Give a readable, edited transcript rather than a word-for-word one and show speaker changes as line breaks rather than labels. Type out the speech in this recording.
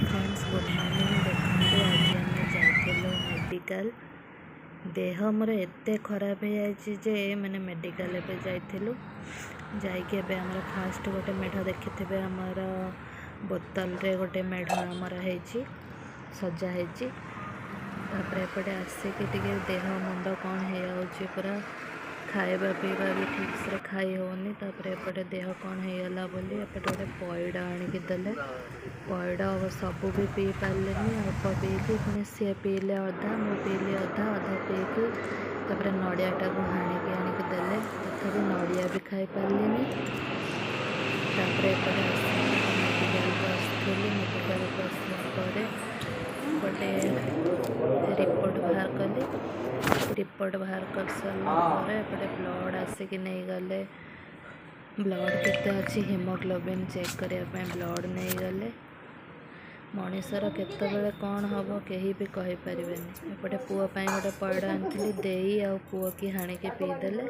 Friends good morning. देखते आज आम जाइलु मेडिकल। देह मोर एत खराब हो जाए मैंने मेडिकल जाइलु जाइए फास्ट गोटे मेढ़ देखि आमर बोतल रे गोटे मेढ़ आमर सजा एपटे आसिक देह मुंड कौन हो पूरा खाଇବା पीवा भी ठीक से खाई होनी। एपटे देह कौन होगा बोली एपटे गोटे पइड आणिकी देले। पइड सबू भी पी पारे अल्प पीकी पुणी सी पीले अधा मु पीली अधा अधा पीकी नड़ियाटा को हाणिकी आणिकी देले तथापि नड़िया भी खाई पारे। एपटे मेडिकल को आसली मेडिकल को आसला गोटे रिपोर्ट बाहर कली। रिपोर्ट बाहर कर सारापर एपटे ब्लड आसिक नहीं गले। ब्लड केते अच्छी हिमोग्लोबिन चेक करने ब्लड नहीं गले। मनीषर केतबेले कौन हम कहीं भी कहीपर। एपटे पुओ गोटे पइड आनी देई आ पुओ की हाणिकी पीदेले।